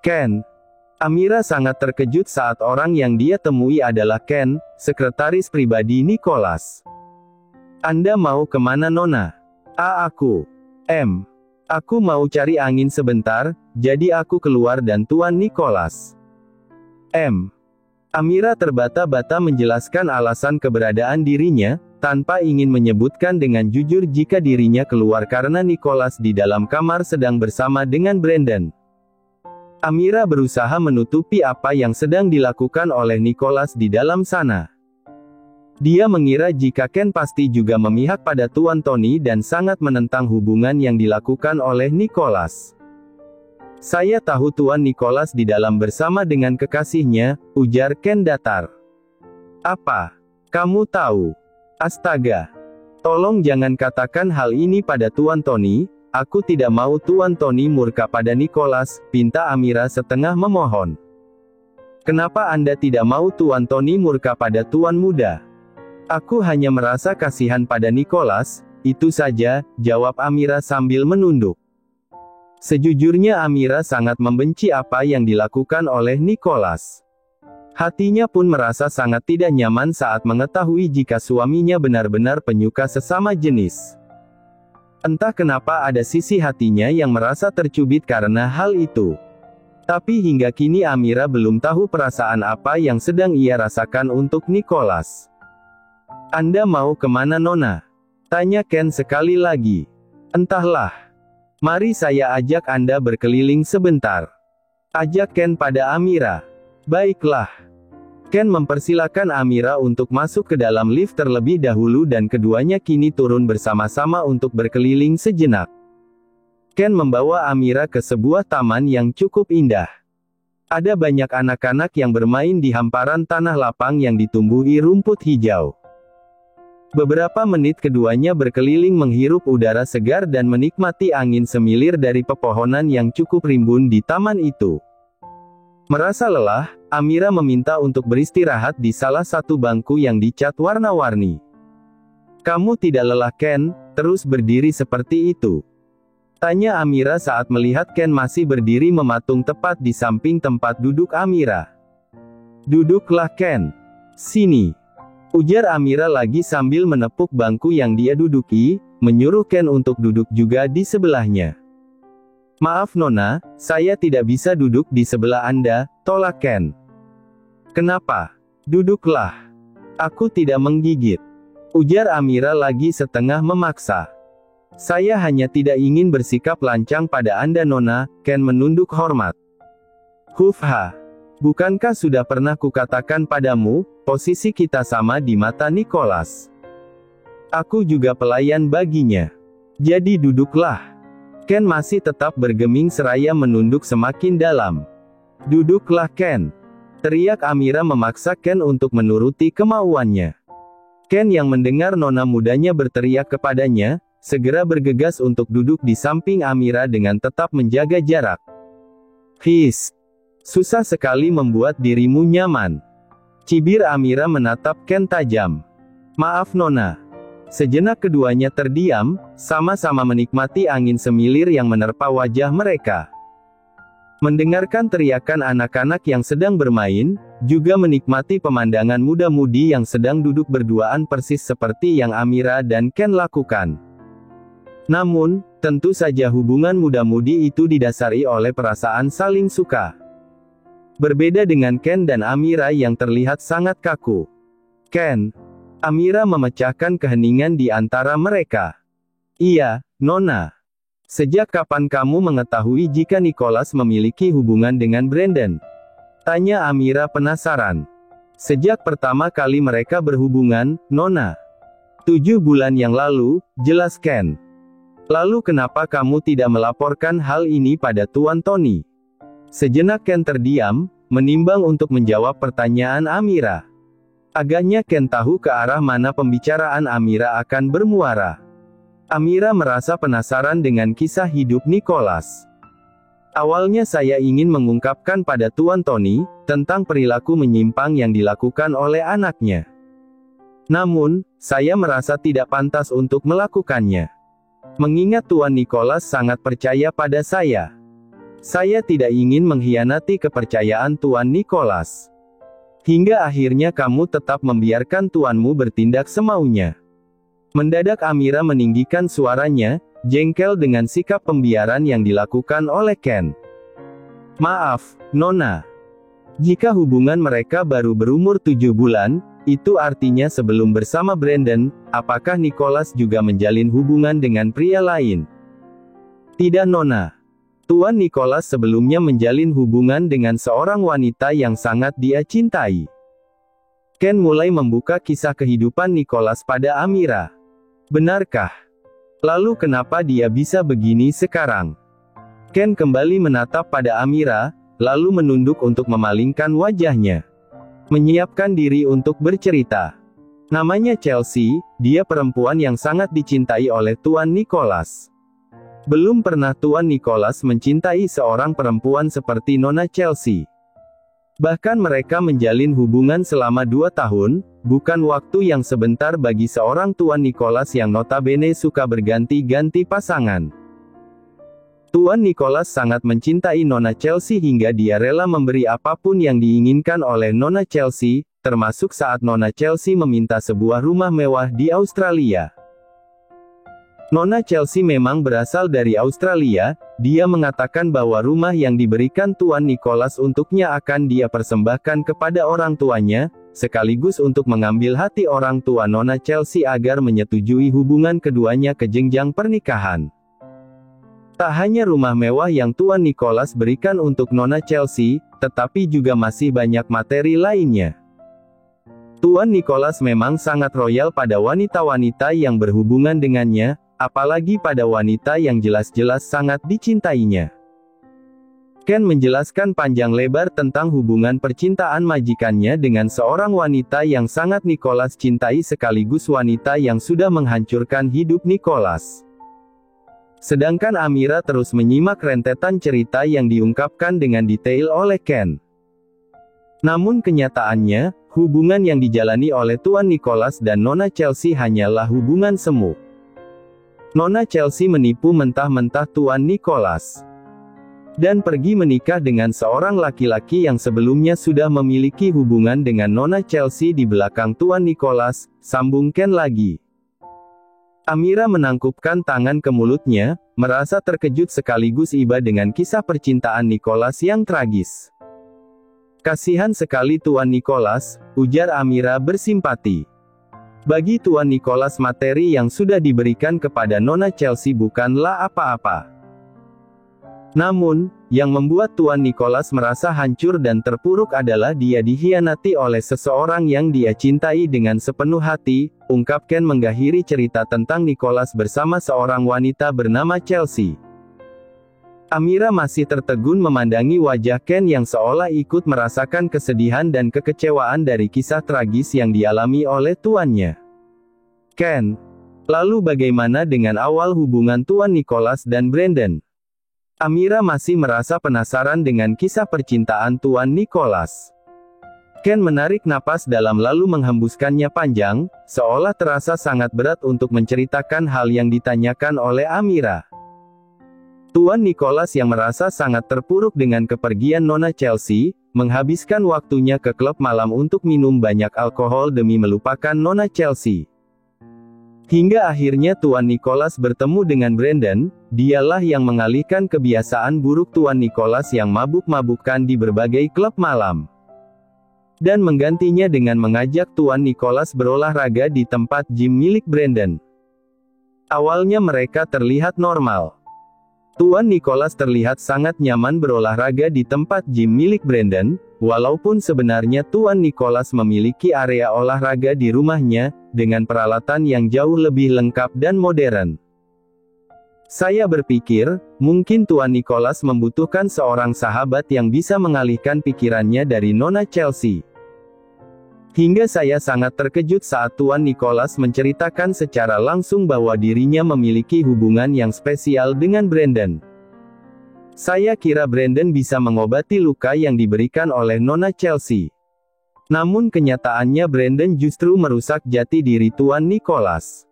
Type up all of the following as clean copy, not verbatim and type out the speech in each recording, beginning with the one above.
Ken. Amira sangat terkejut saat orang yang dia temui adalah Ken, sekretaris pribadi Nicholas. Anda mau kemana Nona? Aku. Aku mau cari angin sebentar, jadi aku keluar dan Tuan Nicholas. Amira terbata-bata menjelaskan alasan keberadaan dirinya, tanpa ingin menyebutkan dengan jujur jika dirinya keluar karena Nicholas di dalam kamar sedang bersama dengan Brandon. Amira berusaha menutupi apa yang sedang dilakukan oleh Nicholas di dalam sana. Dia mengira jika Ken pasti juga memihak pada Tuan Tony dan sangat menentang hubungan yang dilakukan oleh Nicholas. Saya tahu Tuan Nicholas di dalam bersama dengan kekasihnya, ujar Ken datar. Apa? Kamu tahu? Astaga. Tolong jangan katakan hal ini pada Tuan Tony, aku tidak mau Tuan Tony murka pada Nicholas, pinta Amira setengah memohon. Kenapa Anda tidak mau Tuan Tony murka pada Tuan Muda? Aku hanya merasa kasihan pada Nicholas, itu saja, jawab Amira sambil menunduk. Sejujurnya Amira sangat membenci apa yang dilakukan oleh Nicholas. Hatinya pun merasa sangat tidak nyaman saat mengetahui jika suaminya benar-benar penyuka sesama jenis. Entah kenapa ada sisi hatinya yang merasa tercubit karena hal itu. Tapi hingga kini Amira belum tahu perasaan apa yang sedang ia rasakan untuk Nicholas. Anda mau kemana Nona? Tanya Ken sekali lagi. Entahlah. Mari saya ajak Anda berkeliling sebentar. Ajak Ken pada Amira. Baiklah. Ken mempersilakan Amira untuk masuk ke dalam lift terlebih dahulu dan keduanya kini turun bersama-sama untuk berkeliling sejenak. Ken membawa Amira ke sebuah taman yang cukup indah. Ada banyak anak-anak yang bermain di hamparan tanah lapang yang ditumbuhi rumput hijau. Beberapa menit keduanya berkeliling menghirup udara segar dan menikmati angin semilir dari pepohonan yang cukup rimbun di taman itu. Merasa lelah, Amira meminta untuk beristirahat di salah satu bangku yang dicat warna-warni. Kamu tidak lelah Ken, terus berdiri seperti itu? Tanya Amira saat melihat Ken masih berdiri mematung tepat di samping tempat duduk Amira. Duduklah Ken. Sini. Ujar Amira lagi sambil menepuk bangku yang dia duduki, menyuruh Ken untuk duduk juga di sebelahnya. Maaf Nona, saya tidak bisa duduk di sebelah Anda, tolak Ken. Kenapa? Duduklah. Aku tidak menggigit. Ujar Amira lagi setengah memaksa. Saya hanya tidak ingin bersikap lancang pada Anda Nona, Ken menunduk hormat. Hufha. Bukankah sudah pernah kukatakan padamu, posisi kita sama di mata Nicholas. Aku juga pelayan baginya. Jadi duduklah. Ken masih tetap bergeming seraya menunduk semakin dalam. Duduklah Ken. Teriak Amira memaksa Ken untuk menuruti kemauannya. Ken yang mendengar nona mudanya berteriak kepadanya, segera bergegas untuk duduk di samping Amira dengan tetap menjaga jarak. His. Susah sekali membuat dirimu nyaman. Cibir Amira menatap Ken tajam. Maaf Nona. Sejenak keduanya terdiam, sama-sama menikmati angin semilir yang menerpa wajah mereka. Mendengarkan teriakan anak-anak yang sedang bermain, juga menikmati pemandangan muda-mudi yang sedang duduk berduaan persis seperti yang Amira dan Ken lakukan. Namun, tentu saja hubungan muda-mudi itu didasari oleh perasaan saling suka. Berbeda dengan Ken dan Amira yang terlihat sangat kaku. Ken. Amira memecahkan keheningan di antara mereka. Iya, Nona. Sejak kapan kamu mengetahui jika Nicholas memiliki hubungan dengan Brandon? Tanya Amira penasaran. Sejak pertama kali mereka berhubungan, Nona. 7 bulan yang lalu, jelas Ken. Lalu kenapa kamu tidak melaporkan hal ini pada Tuan Tony? Sejenak Ken terdiam, menimbang untuk menjawab pertanyaan Amira. Agaknya Ken tahu ke arah mana pembicaraan Amira akan bermuara. Amira merasa penasaran dengan kisah hidup Nicholas. Awalnya saya ingin mengungkapkan pada Tuan Tony, tentang perilaku menyimpang yang dilakukan oleh anaknya. Namun, saya merasa tidak pantas untuk melakukannya. Mengingat Tuan Nicholas sangat percaya pada saya. Saya tidak ingin mengkhianati kepercayaan Tuan Nicholas. Hingga akhirnya kamu tetap membiarkan tuanmu bertindak semaunya." Mendadak Amira meninggikan suaranya, jengkel dengan sikap pembiaran yang dilakukan oleh Ken. "Maaf, Nona. Jika hubungan mereka baru berumur 7 bulan, itu artinya sebelum bersama Brandon, apakah Nicholas juga menjalin hubungan dengan pria lain?" "Tidak, Nona. Tuan Nicholas sebelumnya menjalin hubungan dengan seorang wanita yang sangat dia cintai." Ken mulai membuka kisah kehidupan Nicholas pada Amira. "Benarkah? Lalu kenapa dia bisa begini sekarang?" Ken kembali menatap pada Amira, lalu menunduk untuk memalingkan wajahnya. Menyiapkan diri untuk bercerita. Namanya Chelsea, dia perempuan yang sangat dicintai oleh Tuan Nicholas. Belum pernah Tuan Nicholas mencintai seorang perempuan seperti Nona Chelsea. Bahkan mereka menjalin hubungan selama 2 tahun, bukan waktu yang sebentar bagi seorang Tuan Nicholas yang notabene suka berganti-ganti pasangan. Tuan Nicholas sangat mencintai Nona Chelsea hingga dia rela memberi apapun yang diinginkan oleh Nona Chelsea, termasuk saat Nona Chelsea meminta sebuah rumah mewah di Australia. Nona Chelsea memang berasal dari Australia, dia mengatakan bahwa rumah yang diberikan Tuan Nicholas untuknya akan dia persembahkan kepada orang tuanya, sekaligus untuk mengambil hati orang tua Nona Chelsea agar menyetujui hubungan keduanya ke jenjang pernikahan. Tak hanya rumah mewah yang Tuan Nicholas berikan untuk Nona Chelsea, tetapi juga masih banyak materi lainnya. Tuan Nicholas memang sangat royal pada wanita-wanita yang berhubungan dengannya, apalagi pada wanita yang jelas-jelas sangat dicintainya. Ken menjelaskan panjang lebar tentang hubungan percintaan majikannya dengan seorang wanita yang sangat Nicholas cintai sekaligus wanita yang sudah menghancurkan hidup Nicholas. Sedangkan Amira terus menyimak rentetan cerita yang diungkapkan dengan detail oleh Ken. Namun kenyataannya, hubungan yang dijalani oleh Tuan Nicholas dan Nona Chelsea hanyalah hubungan semu. Nona Chelsea menipu mentah-mentah Tuan Nicholas. Dan pergi menikah dengan seorang laki-laki yang sebelumnya sudah memiliki hubungan dengan Nona Chelsea di belakang Tuan Nicholas, sambung Ken lagi. Amira menangkupkan tangan ke mulutnya, merasa terkejut sekaligus iba dengan kisah percintaan Nicholas yang tragis. "Kasihan sekali Tuan Nicholas," ujar Amira bersimpati. Bagi Tuan Nicholas materi yang sudah diberikan kepada Nona Chelsea bukanlah apa-apa. Namun, yang membuat Tuan Nicholas merasa hancur dan terpuruk adalah dia dikhianati oleh seseorang yang dia cintai dengan sepenuh hati, ungkap Ken mengakhiri cerita tentang Nicholas bersama seorang wanita bernama Chelsea. Amira masih tertegun memandangi wajah Ken yang seolah ikut merasakan kesedihan dan kekecewaan dari kisah tragis yang dialami oleh tuannya. "Ken, lalu bagaimana dengan awal hubungan Tuan Nicholas dan Brandon?" Amira masih merasa penasaran dengan kisah percintaan Tuan Nicholas. Ken menarik napas dalam lalu menghembuskannya panjang, seolah terasa sangat berat untuk menceritakan hal yang ditanyakan oleh Amira. Tuan Nicholas yang merasa sangat terpuruk dengan kepergian Nona Chelsea, menghabiskan waktunya ke klub malam untuk minum banyak alkohol demi melupakan Nona Chelsea. Hingga akhirnya Tuan Nicholas bertemu dengan Brandon, dialah yang mengalihkan kebiasaan buruk Tuan Nicholas yang mabuk-mabukkan di berbagai klub malam. Dan menggantinya dengan mengajak Tuan Nicholas berolahraga di tempat gym milik Brandon. Awalnya mereka terlihat normal. Tuan Nicholas terlihat sangat nyaman berolahraga di tempat gym milik Brandon, walaupun sebenarnya Tuan Nicholas memiliki area olahraga di rumahnya, dengan peralatan yang jauh lebih lengkap dan modern. "Saya berpikir, mungkin Tuan Nicholas membutuhkan seorang sahabat yang bisa mengalihkan pikirannya dari Nona Chelsea. Hingga saya sangat terkejut saat Tuan Nicholas menceritakan secara langsung bahwa dirinya memiliki hubungan yang spesial dengan Brandon. Saya kira Brandon bisa mengobati luka yang diberikan oleh Nona Chelsea. Namun kenyataannya Brandon justru merusak jati diri Tuan Nicholas.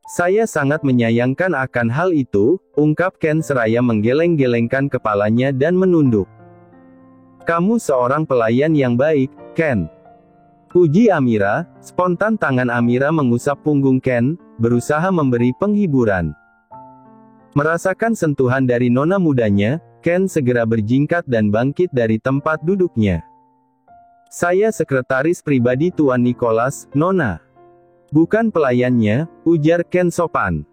Saya sangat menyayangkan akan hal itu, ungkap Ken seraya menggeleng-gelengkan kepalanya dan menunduk. Kamu seorang pelayan yang baik, Ken. Puji Amira. Spontan tangan Amira mengusap punggung Ken, berusaha memberi penghiburan. Merasakan sentuhan dari nona mudanya, Ken segera berjingkat dan bangkit dari tempat duduknya. Saya sekretaris pribadi Tuan Nicholas, Nona. Bukan pelayannya, ujar Ken sopan.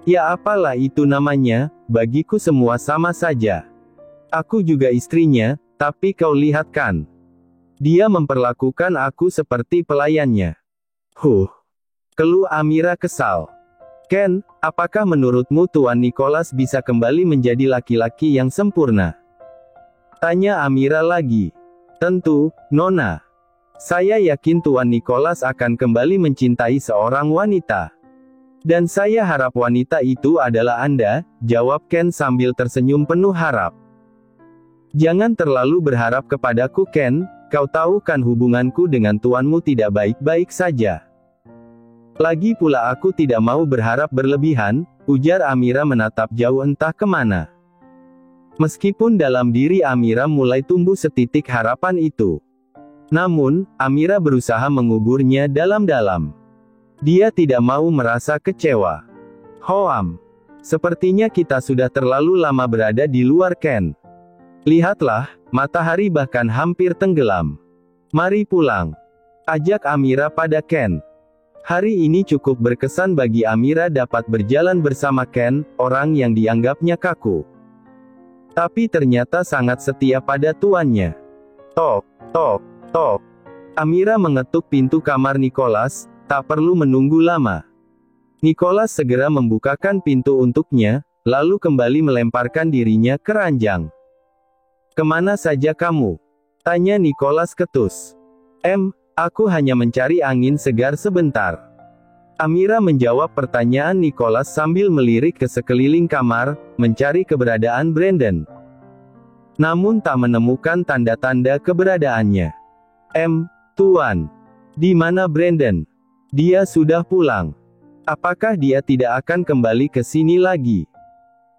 Ya apalah itu namanya, bagiku semua sama saja. Aku juga istrinya, tapi kau lihat kan. Dia memperlakukan aku seperti pelayannya. Keluh Amira kesal. Ken, apakah menurutmu Tuan Nicholas bisa kembali menjadi laki-laki yang sempurna? Tanya Amira lagi. Tentu, Nona. Saya yakin Tuan Nicholas akan kembali mencintai seorang wanita. Dan saya harap wanita itu adalah Anda, jawab Ken sambil tersenyum penuh harap. Jangan terlalu berharap kepadaku Ken, kau tahu kan hubunganku dengan tuanmu tidak baik-baik saja. Lagi pula aku tidak mau berharap berlebihan, ujar Amira menatap jauh entah kemana. Meskipun dalam diri Amira mulai tumbuh setitik harapan itu. Namun, Amira berusaha menguburnya dalam-dalam. Dia tidak mau merasa kecewa. Hoam. Sepertinya kita sudah terlalu lama berada di luar Ken. Lihatlah, matahari bahkan hampir tenggelam. Mari pulang. Ajak Amira pada Ken. Hari ini cukup berkesan bagi Amira dapat berjalan bersama Ken, orang yang dianggapnya kaku. Tapi ternyata sangat setia pada tuannya. Tok, tok. Tok. Amira mengetuk pintu kamar Nicholas, tak perlu menunggu lama. Nicholas segera membukakan pintu untuknya, lalu kembali melemparkan dirinya ke ranjang. Kemana saja kamu? Tanya Nicholas ketus. Aku hanya mencari angin segar sebentar. Amira menjawab pertanyaan Nicholas sambil melirik ke sekeliling kamar, mencari keberadaan Brandon. Namun tak menemukan tanda-tanda keberadaannya. Tuan. Di mana Brandon? Dia sudah pulang. Apakah dia tidak akan kembali ke sini lagi?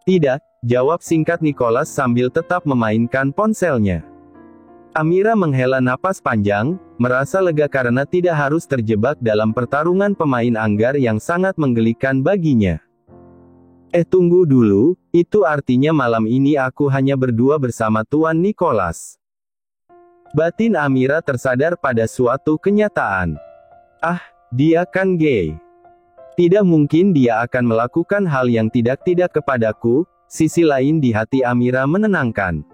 Tidak, jawab singkat Nicholas sambil tetap memainkan ponselnya. Amira menghela napas panjang, merasa lega karena tidak harus terjebak dalam pertarungan pemain anggar yang sangat menggelikan baginya. Tunggu dulu, itu artinya malam ini aku hanya berdua bersama Tuan Nicholas. Batin Amira tersadar pada suatu kenyataan. Dia kan gay. Tidak mungkin dia akan melakukan hal yang tidak-tidak kepadaku, sisi lain di hati Amira menenangkan.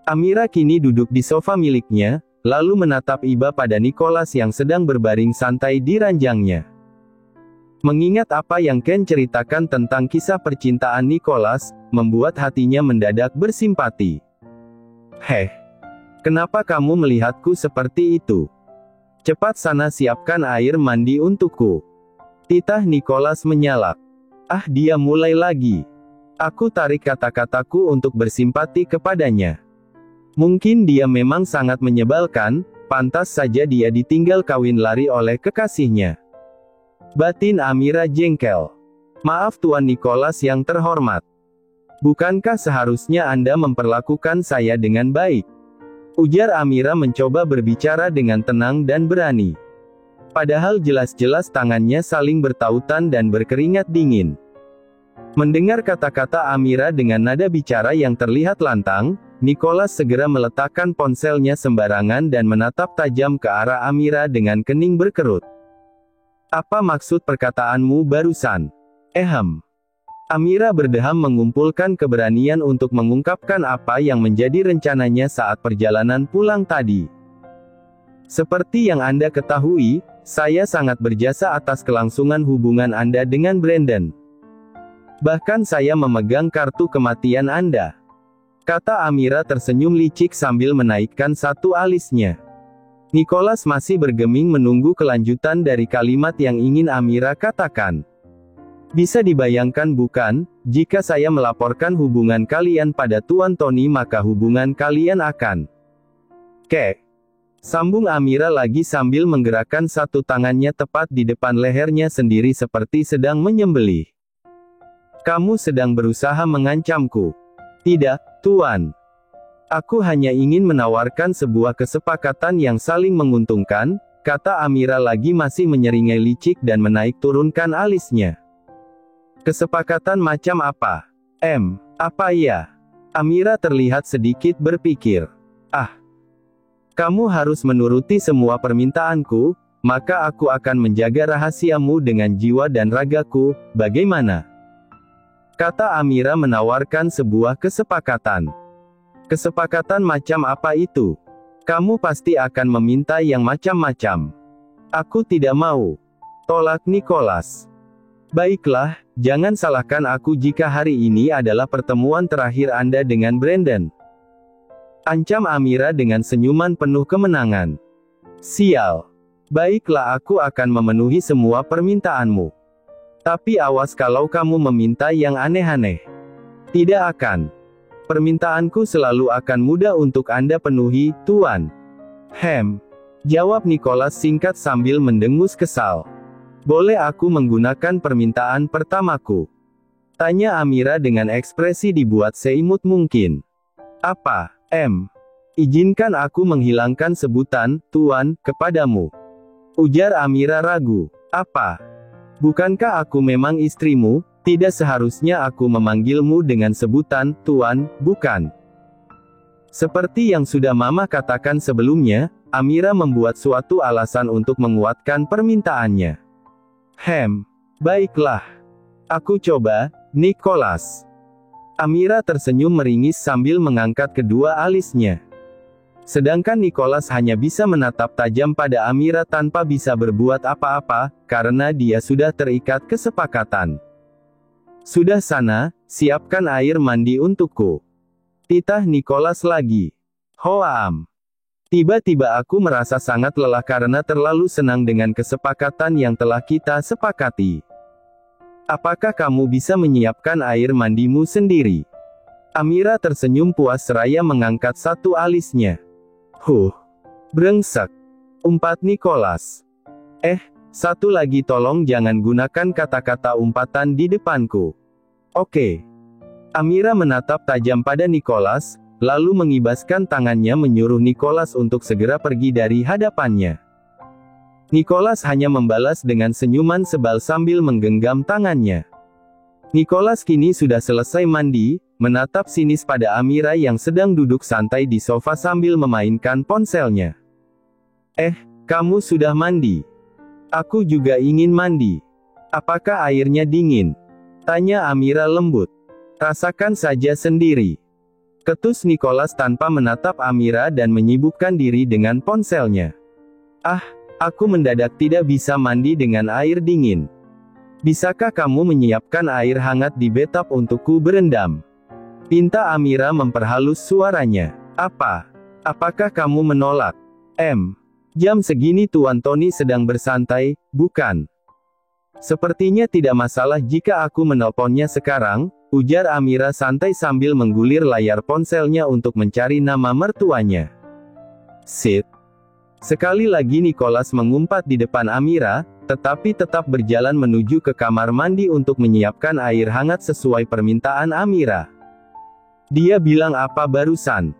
Amira kini duduk di sofa miliknya, lalu menatap iba pada Nicholas yang sedang berbaring santai di ranjangnya. Mengingat apa yang Ken ceritakan tentang kisah percintaan Nicholas, membuat hatinya mendadak bersimpati. Kenapa kamu melihatku seperti itu? Cepat sana siapkan air mandi untukku. Titah Nicholas menyalak. Dia mulai lagi. Aku tarik kata-kataku untuk bersimpati kepadanya. Mungkin dia memang sangat menyebalkan, pantas saja dia ditinggal kawin lari oleh kekasihnya. Batin Amira jengkel. Maaf Tuan Nicholas yang terhormat. Bukankah seharusnya Anda memperlakukan saya dengan baik? Ujar Amira mencoba berbicara dengan tenang dan berani. Padahal jelas-jelas tangannya saling bertautan dan berkeringat dingin. Mendengar kata-kata Amira dengan nada bicara yang terlihat lantang, Nicholas segera meletakkan ponselnya sembarangan dan menatap tajam ke arah Amira dengan kening berkerut. Apa maksud perkataanmu barusan? Amira berdeham mengumpulkan keberanian untuk mengungkapkan apa yang menjadi rencananya saat perjalanan pulang tadi. Seperti yang Anda ketahui, saya sangat berjasa atas kelangsungan hubungan Anda dengan Brandon. Bahkan saya memegang kartu kematian Anda. Kata Amira tersenyum licik sambil menaikkan satu alisnya. Nicholas masih bergeming menunggu kelanjutan dari kalimat yang ingin Amira katakan. Bisa dibayangkan bukan, jika saya melaporkan hubungan kalian pada Tuan Tony maka hubungan kalian akan Sambung Amira lagi sambil menggerakkan satu tangannya tepat di depan lehernya sendiri seperti sedang menyembelih. Kamu sedang berusaha mengancamku. Tidak, Tuan. Aku hanya ingin menawarkan sebuah kesepakatan yang saling menguntungkan, kata Amira lagi masih menyeringai licik dan menaik turunkan alisnya. Kesepakatan macam apa? Apa ya? Amira terlihat sedikit berpikir. Kamu harus menuruti semua permintaanku, maka aku akan menjaga rahasiamu dengan jiwa dan ragaku, bagaimana? Kata Amira menawarkan sebuah kesepakatan. Kesepakatan macam apa itu? Kamu pasti akan meminta yang macam-macam. Aku tidak mau. Tolak Nicholas. Baiklah, jangan salahkan aku jika hari ini adalah pertemuan terakhir Anda dengan Brandon. Ancam Amira dengan senyuman penuh kemenangan. Sial. Baiklah, aku akan memenuhi semua permintaanmu. Tapi awas kalau kamu meminta yang aneh-aneh. Tidak akan. Permintaanku selalu akan mudah untuk Anda penuhi, Tuan. Jawab Nicholas singkat sambil mendengus kesal. Boleh aku menggunakan permintaan pertamaku? Tanya Amira dengan ekspresi dibuat seimut mungkin. Apa, Izinkan aku menghilangkan sebutan, Tuan, kepadamu. Ujar Amira ragu. Apa? Bukankah aku memang istrimu? Tidak seharusnya aku memanggilmu dengan sebutan, Tuan, bukan? Seperti yang sudah Mama katakan sebelumnya, Amira membuat suatu alasan untuk menguatkan permintaannya. Baiklah. Aku coba, Nicholas. Amira tersenyum meringis sambil mengangkat kedua alisnya. Sedangkan Nicholas hanya bisa menatap tajam pada Amira tanpa bisa berbuat apa-apa, karena dia sudah terikat kesepakatan. Sudah sana, siapkan air mandi untukku. Titah Nicholas lagi. Hoam. Tiba-tiba aku merasa sangat lelah karena terlalu senang dengan kesepakatan yang telah kita sepakati. Apakah kamu bisa menyiapkan air mandimu sendiri? Amira tersenyum puas seraya mengangkat satu alisnya. Brengsek. Umpat Nicholas. Satu lagi tolong jangan gunakan kata-kata umpatan di depanku. Oke. Amira menatap tajam pada Nicholas, lalu mengibaskan tangannya menyuruh Nicholas untuk segera pergi dari hadapannya. Nicholas hanya membalas dengan senyuman sebal sambil menggenggam tangannya. Nicholas kini sudah selesai mandi, menatap sinis pada Amira yang sedang duduk santai di sofa sambil memainkan ponselnya. Kamu sudah mandi? Aku juga ingin mandi. Apakah airnya dingin? Tanya Amira lembut. Rasakan saja sendiri. Ketus Nicholas tanpa menatap Amira dan menyibukkan diri dengan ponselnya. Aku mendadak tidak bisa mandi dengan air dingin. Bisakah kamu menyiapkan air hangat di bathtub untukku berendam? Pinta Amira memperhalus suaranya. Apakah kamu menolak? Jam segini Tuan Tony sedang bersantai, bukan? Sepertinya tidak masalah jika aku menelponnya sekarang, ujar Amira santai sambil menggulir layar ponselnya untuk mencari nama mertuanya. Sit. Sekali lagi Nicholas mengumpat di depan Amira, tetapi tetap berjalan menuju ke kamar mandi untuk menyiapkan air hangat sesuai permintaan Amira. Dia bilang apa barusan?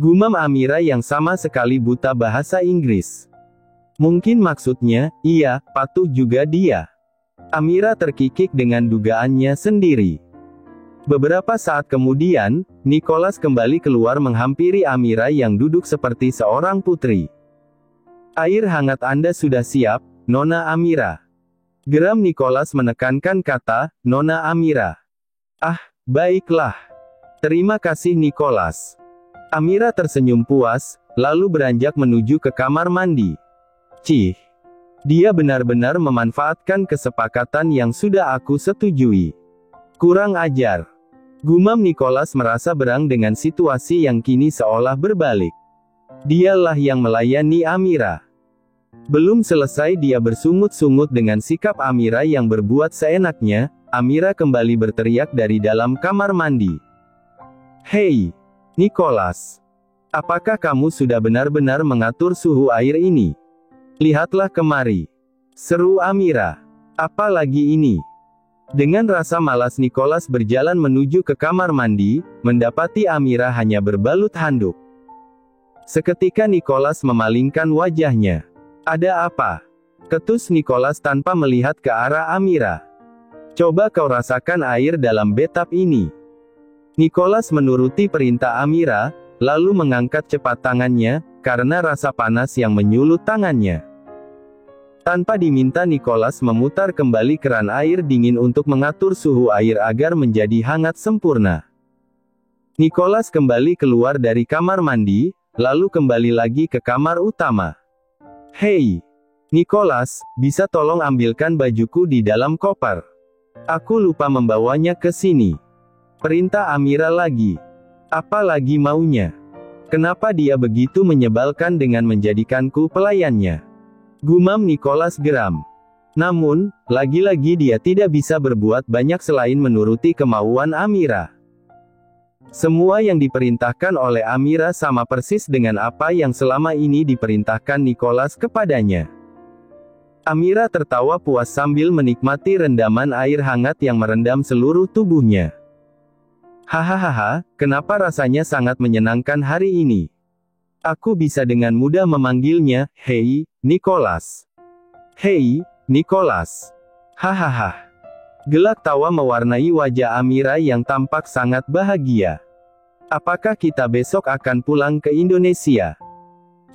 Gumam Amira yang sama sekali buta bahasa Inggris. Mungkin maksudnya, iya, patuh juga dia. Amira terkikik dengan dugaannya sendiri. Beberapa saat kemudian, Nicholas kembali keluar menghampiri Amira yang duduk seperti seorang putri. Air hangat Anda sudah siap, Nona Amira. Geram Nicholas menekankan kata, Nona Amira. Baiklah. Terima kasih Nicholas. Amira tersenyum puas, lalu beranjak menuju ke kamar mandi. Dia benar-benar memanfaatkan kesepakatan yang sudah aku setujui. Kurang ajar. Gumam Nicholas merasa berang dengan situasi yang kini seolah berbalik. Dialah yang melayani Amira. Belum selesai dia bersungut-sungut dengan sikap Amira yang berbuat seenaknya, Amira kembali berteriak dari dalam kamar mandi. Hei, Nicholas. Apakah kamu sudah benar-benar mengatur suhu air ini? Lihatlah kemari, seru Amira. Apa lagi ini? Dengan rasa malas Nicholas berjalan menuju ke kamar mandi, mendapati Amira hanya berbalut handuk. Seketika Nicholas memalingkan wajahnya. Ada apa? Ketus Nicholas tanpa melihat ke arah Amira. Coba kau rasakan air dalam bathtub ini. Nicholas menuruti perintah Amira, lalu mengangkat cepat tangannya, karena rasa panas yang menyulut tangannya. Tanpa diminta Nicholas memutar kembali keran air dingin untuk mengatur suhu air agar menjadi hangat sempurna. Nicholas kembali keluar dari kamar mandi, lalu kembali lagi ke kamar utama. Hei, Nicholas, bisa tolong ambilkan bajuku di dalam koper? Aku lupa membawanya ke sini. Perintah Amira lagi. Apa lagi maunya? Kenapa dia begitu menyebalkan dengan menjadikanku pelayannya? Gumam Nicholas geram. Namun, lagi-lagi dia tidak bisa berbuat banyak selain menuruti kemauan Amira. Semua yang diperintahkan oleh Amira sama persis dengan apa yang selama ini diperintahkan Nicholas kepadanya. Amira tertawa puas sambil menikmati rendaman air hangat yang merendam seluruh tubuhnya. Hahaha, kenapa rasanya sangat menyenangkan hari ini? Aku bisa dengan mudah memanggilnya, hei, Nicholas. Hei, Nicholas. Hahaha. Gelak tawa mewarnai wajah Amira yang tampak sangat bahagia. Apakah kita besok akan pulang ke Indonesia?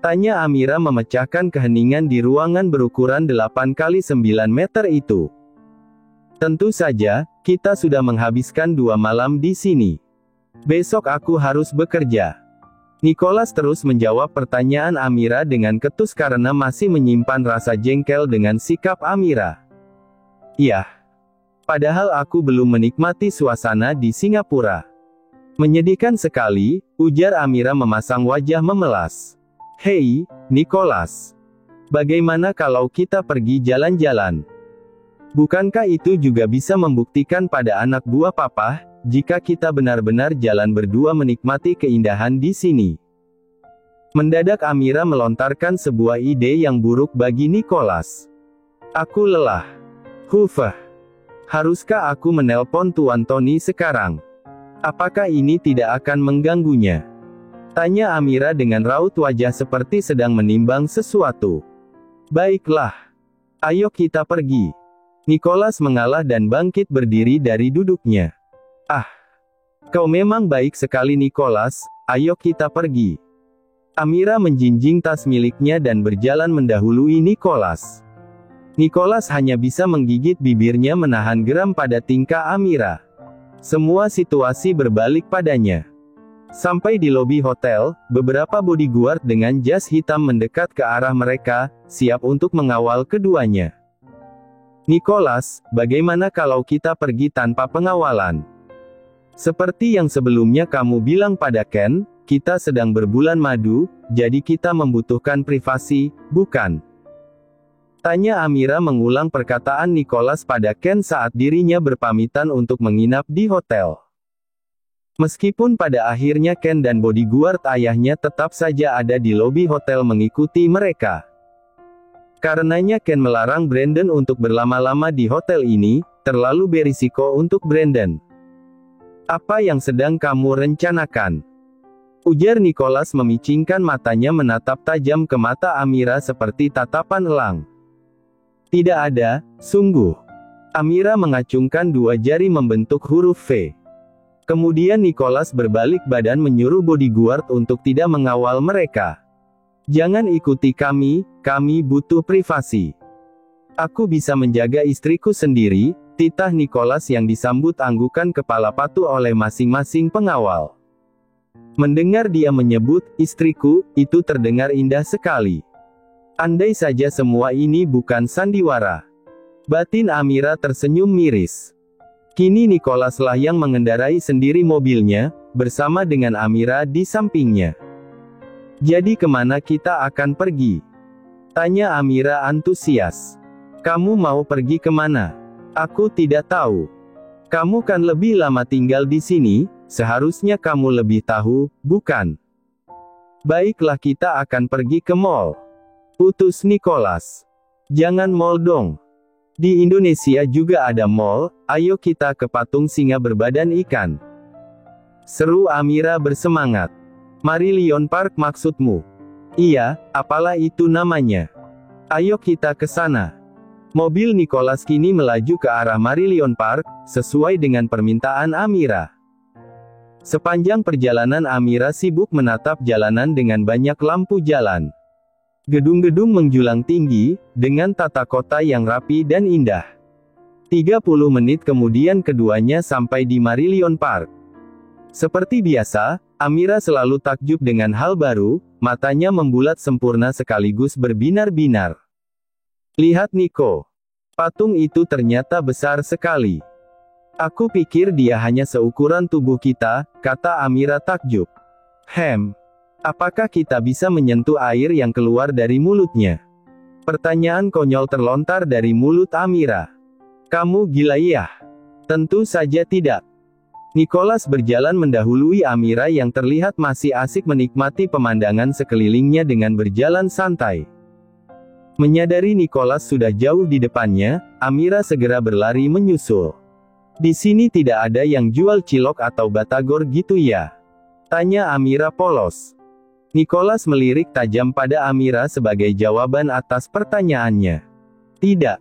Tanya Amira memecahkan keheningan di ruangan berukuran 8x9 meter itu. Tentu saja, kita sudah menghabiskan 2 malam di sini. Besok aku harus bekerja. Nicholas terus menjawab pertanyaan Amira dengan ketus karena masih menyimpan rasa jengkel dengan sikap Amira. Iya. Padahal aku belum menikmati suasana di Singapura. Menyedihkan sekali, ujar Amira memasang wajah memelas. Hei, Nicholas. Bagaimana kalau kita pergi jalan-jalan? Bukankah itu juga bisa membuktikan pada anak buah papa, jika kita benar-benar jalan berdua menikmati keindahan di sini? Mendadak Amira melontarkan sebuah ide yang buruk bagi Nicholas. Aku lelah. Hufah. Haruskah aku menelpon Tuan Tony sekarang? Apakah ini tidak akan mengganggunya? Tanya Amira dengan raut wajah seperti sedang menimbang sesuatu. Baiklah. Ayo kita pergi. Nicholas mengalah dan bangkit berdiri dari duduknya. Ah. Kau memang baik sekali Nicholas, ayo kita pergi. Amira menjinjing tas miliknya dan berjalan mendahului Nicholas. Nicholas hanya bisa menggigit bibirnya menahan geram pada tingkah Amira. Semua situasi berbalik padanya. Sampai di lobi hotel, beberapa bodyguard dengan jas hitam mendekat ke arah mereka, siap untuk mengawal keduanya. Nicholas, bagaimana kalau kita pergi tanpa pengawalan? Seperti yang sebelumnya kamu bilang pada Ken, kita sedang berbulan madu, jadi kita membutuhkan privasi, bukan? Tanya Amira mengulang perkataan Nicholas pada Ken saat dirinya berpamitan untuk menginap di hotel. Meskipun pada akhirnya Ken dan bodyguard ayahnya tetap saja ada di lobi hotel mengikuti mereka. Karenanya Ken melarang Brandon untuk berlama-lama di hotel ini, terlalu berisiko untuk Brandon. Apa yang sedang kamu rencanakan? Ujar Nicholas memicingkan matanya menatap tajam ke mata Amira seperti tatapan elang. Tidak ada, sungguh. Amira mengacungkan 2 jari membentuk huruf V. Kemudian Nicholas berbalik badan menyuruh bodyguard untuk tidak mengawal mereka. Jangan ikuti kami butuh privasi. Aku bisa menjaga istriku sendiri, titah Nicholas yang disambut anggukan kepala patuh oleh masing-masing pengawal. Mendengar dia menyebut, istriku, itu terdengar indah sekali. Andai saja semua ini bukan sandiwara. Batin Amira tersenyum miris. Kini Nicholas lah yang mengendarai sendiri mobilnya, bersama dengan Amira di sampingnya. Jadi kemana kita akan pergi? Tanya Amira antusias. Kamu mau pergi kemana? Aku tidak tahu. Kamu kan lebih lama tinggal di sini, seharusnya kamu lebih tahu, bukan? Baiklah, kita akan pergi ke mall. Utus Nicholas. Jangan mall dong. Di Indonesia juga ada mall, ayo kita ke patung singa berbadan ikan. Seru Amira bersemangat. Marillion Park maksudmu? Iya, apalah itu namanya. Ayo kita ke sana. Mobil Nicholas kini melaju ke arah Marillion Park, sesuai dengan permintaan Amira. Sepanjang perjalanan Amira sibuk menatap jalanan dengan banyak lampu jalan. Gedung-gedung menjulang tinggi, dengan tata kota yang rapi dan indah. 30 menit kemudian keduanya sampai di Marillion Park. Seperti biasa, Amira selalu takjub dengan hal baru, matanya membulat sempurna sekaligus berbinar-binar. Lihat Nico. Patung itu ternyata besar sekali. Aku pikir dia hanya seukuran tubuh kita, kata Amira takjub. Apakah kita bisa menyentuh air yang keluar dari mulutnya? Pertanyaan konyol terlontar dari mulut Amira. Kamu gila ya? Tentu saja tidak. Nicholas berjalan mendahului Amira yang terlihat masih asik menikmati pemandangan sekelilingnya dengan berjalan santai. Menyadari Nicholas sudah jauh di depannya, Amira segera berlari menyusul. Di sini tidak ada yang jual cilok atau batagor gitu ya? Tanya Amira polos. Nicholas melirik tajam pada Amira sebagai jawaban atas pertanyaannya. Tidak.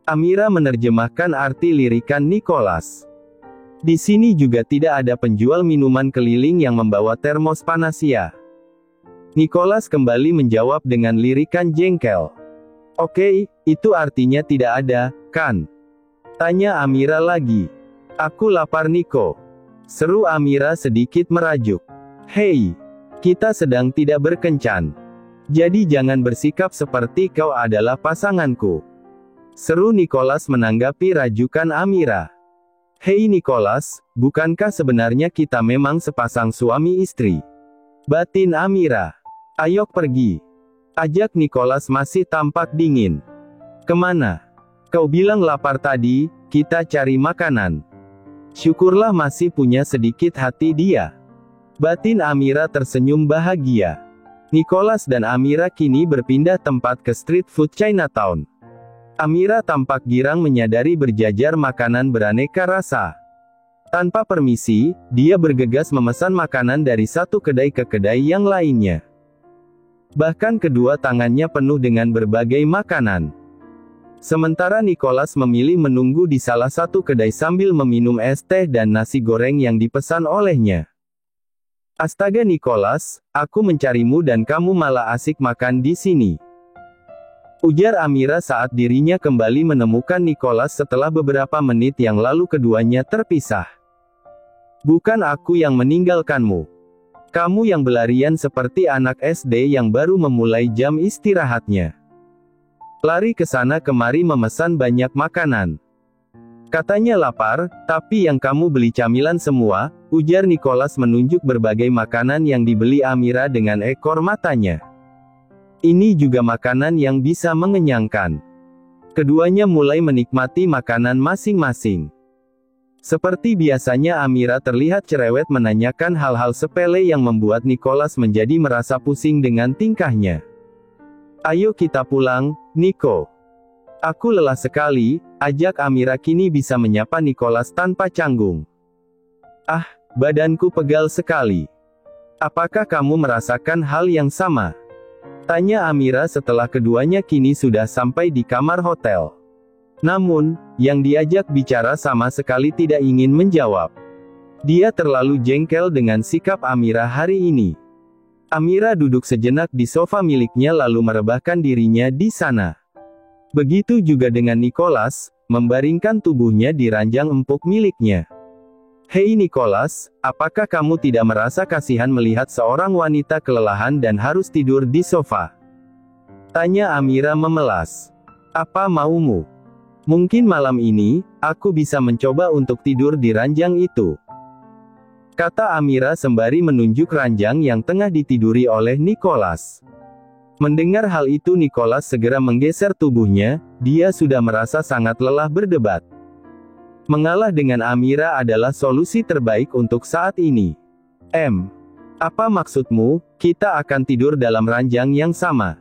Amira menerjemahkan arti lirikan Nicholas. Di sini juga tidak ada penjual minuman keliling yang membawa termos panas ya? Nicholas kembali menjawab dengan lirikan jengkel. Oke, itu artinya tidak ada, kan? Tanya Amira lagi. Aku lapar Nico. Seru Amira sedikit merajuk. Hei, kita sedang tidak berkencan. Jadi jangan bersikap seperti kau adalah pasanganku. Seru Nicholas menanggapi rajukan Amira. Hei Nicholas, bukankah sebenarnya kita memang sepasang suami istri? Batin Amira. Ayo pergi. Ajak Nicholas masih tampak dingin. Kemana? Kau bilang lapar tadi, kita cari makanan. Syukurlah masih punya sedikit hati dia. Batin Amira tersenyum bahagia. Nicholas dan Amira kini berpindah tempat ke street food Chinatown. Amira tampak girang menyadari berjajar makanan beraneka rasa. Tanpa permisi, dia bergegas memesan makanan dari satu kedai ke kedai yang lainnya. Bahkan kedua tangannya penuh dengan berbagai makanan. Sementara Nicholas memilih menunggu di salah satu kedai sambil meminum es teh dan nasi goreng yang dipesan olehnya. Astaga Nicholas, aku mencarimu dan kamu malah asik makan di sini. Ujar Amira saat dirinya kembali menemukan Nicholas setelah beberapa menit yang lalu keduanya terpisah. Bukan aku yang meninggalkanmu. Kamu yang berlarian seperti anak SD yang baru memulai jam istirahatnya. Lari ke sana kemari memesan banyak makanan. Katanya lapar, tapi yang kamu beli camilan semua, ujar Nicholas menunjuk berbagai makanan yang dibeli Amira dengan ekor matanya. Ini juga makanan yang bisa mengenyangkan. Keduanya mulai menikmati makanan masing-masing. Seperti biasanya Amira terlihat cerewet menanyakan hal-hal sepele yang membuat Nicholas menjadi merasa pusing dengan tingkahnya. Ayo kita pulang, Nico. Aku lelah sekali, ajak Amira kini bisa menyapa Nicholas tanpa canggung. Ah, badanku pegal sekali. Apakah kamu merasakan hal yang sama? Tanya Amira setelah keduanya kini sudah sampai di kamar hotel. Namun, yang diajak bicara sama sekali tidak ingin menjawab. Dia terlalu jengkel dengan sikap Amira hari ini. Amira duduk sejenak di sofa miliknya lalu merebahkan dirinya di sana. Begitu juga dengan Nicholas, membaringkan tubuhnya di ranjang empuk miliknya. Hei Nicholas, apakah kamu tidak merasa kasihan melihat seorang wanita kelelahan dan harus tidur di sofa? Tanya Amira memelas. Apa maumu? Mungkin malam ini, aku bisa mencoba untuk tidur di ranjang itu. Kata Amira sembari menunjuk ranjang yang tengah ditiduri oleh Nicholas. Mendengar hal itu Nicholas segera menggeser tubuhnya, dia sudah merasa sangat lelah berdebat. Mengalah dengan Amira adalah solusi terbaik untuk saat ini. Apa maksudmu, kita akan tidur dalam ranjang yang sama?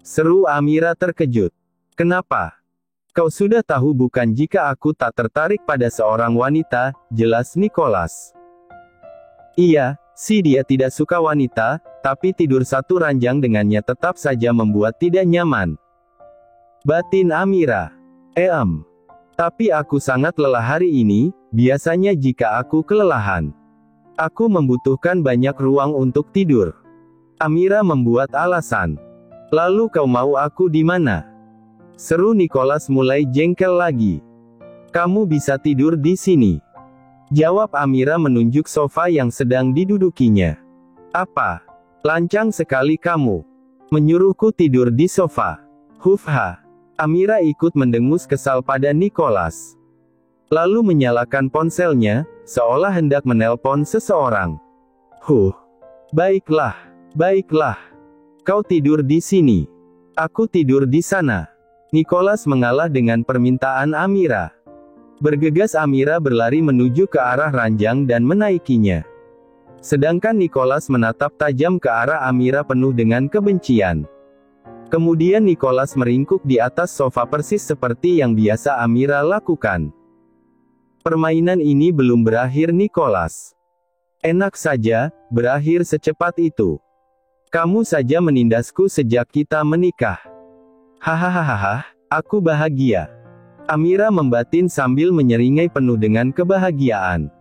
Seru Amira terkejut. Kenapa? Kau sudah tahu bukan jika aku tak tertarik pada seorang wanita, jelas Nicholas. Iya, sih dia tidak suka wanita, tapi tidur satu ranjang dengannya tetap saja membuat tidak nyaman. Batin Amira. Tapi aku sangat lelah hari ini, biasanya jika aku kelelahan. Aku membutuhkan banyak ruang untuk tidur. Amira membuat alasan. Lalu kau mau aku di mana? Seru Nicholas mulai jengkel lagi. Kamu bisa tidur di sini. Jawab Amira menunjuk sofa yang sedang didudukinya. Apa? Lancang sekali kamu. Menyuruhku tidur di sofa. Hufha. Amira ikut mendengus kesal pada Nicholas. Lalu menyalakan ponselnya, seolah hendak menelpon seseorang. Baiklah. Kau tidur di sini. Aku tidur di sana. Nicholas mengalah dengan permintaan Amira. Bergegas Amira berlari menuju ke arah ranjang dan menaikinya. Sedangkan Nicholas menatap tajam ke arah Amira penuh dengan kebencian. Kemudian Nicholas meringkuk di atas sofa persis seperti yang biasa Amira lakukan. Permainan ini belum berakhir Nicholas. Enak saja, berakhir secepat itu. Kamu saja menindasku sejak kita menikah. Hahaha, aku bahagia. Amira membatin sambil menyeringai penuh dengan kebahagiaan.